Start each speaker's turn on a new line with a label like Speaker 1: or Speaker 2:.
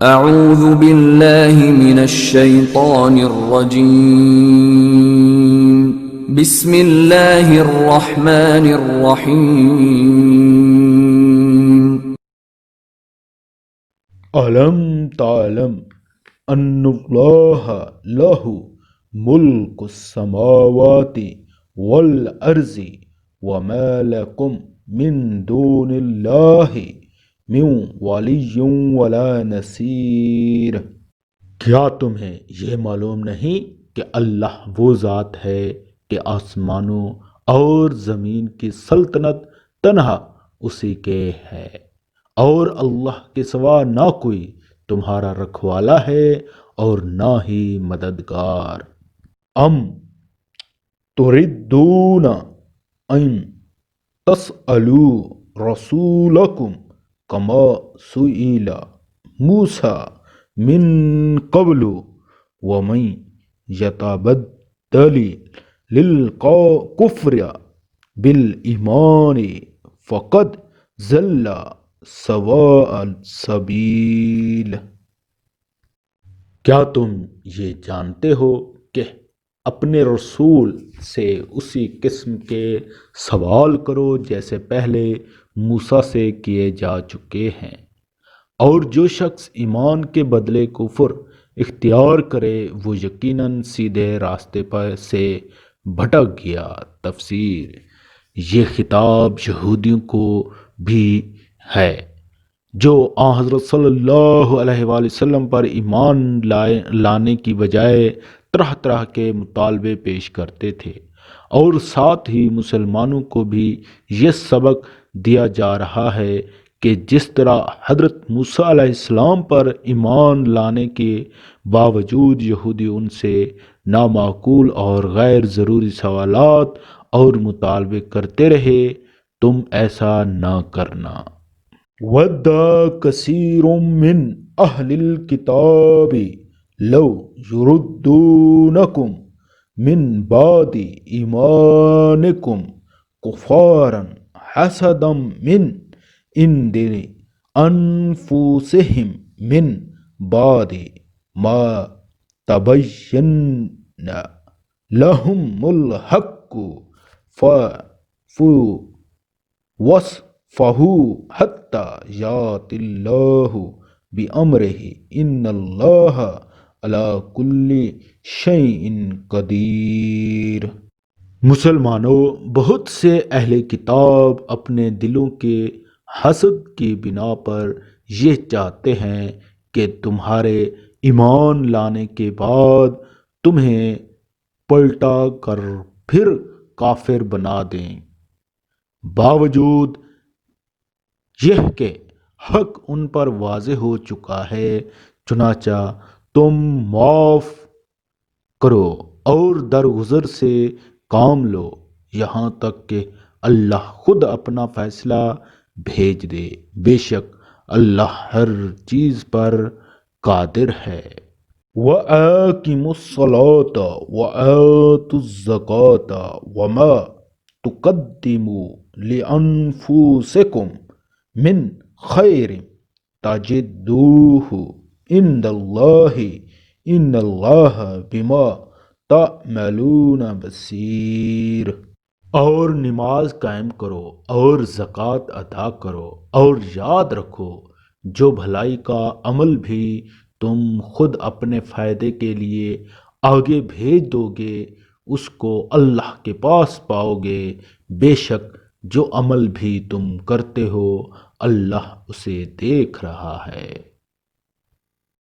Speaker 1: اعوذ باللہ من الشیطان الرجیم بسم اللہ الرحمن الرحیم
Speaker 2: ألم تعلم أن الله له ملك السماوات والأرض وما لكم من دون الله من ولی ولا نصیر۔ کیا تمہیں یہ معلوم نہیں کہ اللہ وہ ذات ہے کہ آسمانوں اور زمین کی سلطنت تنہا اسی کے ہے، اور اللہ کے سوا نہ کوئی تمہارا رکھوالا ہے اور نہ ہی مددگار۔ ام تردون ان تسألوا رسولکم کما سئل موسیٰ من قبل ومن یتبدل للکفر بالایمان فقد ضل سواء السبیل۔ کیا تم یہ جانتے ہو کہ اپنے رسول سے اسی قسم کے سوال کرو جیسے پہلے موسیٰ سے کیے جا چکے ہیں، اور جو شخص ایمان کے بدلے کفر اختیار کرے وہ یقیناً سیدھے راستے پر سے بھٹک گیا۔ تفسیر: یہ خطاب یہودیوں کو بھی ہے جو آن حضرت صلی اللہ علیہ وآلہ وسلم پر ایمان لانے کی بجائے طرح طرح کے مطالبے پیش کرتے تھے، اور ساتھ ہی مسلمانوں کو بھی یہ سبق دیا جا رہا ہے کہ جس طرح حضرت موسیٰ علیہ السلام پر ایمان لانے کے باوجود یہودی ان سے نامعقول اور غیر ضروری سوالات اور مطالبے کرتے رہے، تم ایسا نہ کرنا۔ وَدَّ كَثِيرٌ مِّنْ أَهْلِ الْكِتَابِ لَوْ يُرُدُّونَكُمْ مِنْ بَعْدِ إِيمَانِكُمْ كُفَّارًا حَسَدًا مِّنْ عِنْدِ أَنفُسِهِمْ مِنْ بَعْدِ مَا تَبَيَّنَ لَهُمُ الْحَقُّ فَاعْفُوا وَاصْفَحُوا حَتَّى يَأْتِيَ اللَّهُ بِأَمْرِهِ إِنَّ اللَّهَ عَلَى كُلِّ شَيْءٍ قَدِيرٌ۔ مسلمانوں، بہت سے اہل کتاب اپنے دلوں کے حسد کی بنا پر یہ چاہتے ہیں کہ تمہارے ایمان لانے کے بعد تمہیں پلٹا کر پھر کافر بنا دیں، باوجود یہ کہ حق ان پر واضح ہو چکا ہے۔ چنانچہ تم معاف کرو اور درگزر سے کام لو یہاں تک کہ اللہ خود اپنا فیصلہ بھیج دے، بے شک اللہ ہر چیز پر قادر ہے۔ وَأَقِیمُوا الصَّلَاةَ وَآتُوا الزَّکَاةَ وَمَا تُقَدِّمُوا لِأَنفُسِکُم مِّن خَیْرٍ تَجِدُوهُ عِندَ اللَّهِ إِنَّ اللَّهَ بِمَا تَعْمَلُونَ بَصِیر۔ اور نماز قائم کرو اور زکوٰۃ ادا کرو، اور یاد رکھو جو بھلائی کا عمل بھی تم خود اپنے فائدے کے لیے آگے بھیج دو گے اس کو اللہ کے پاس پاؤ گے، بے شک جو عمل بھی تم کرتے ہو اللہ اسے دیکھ رہا ہے۔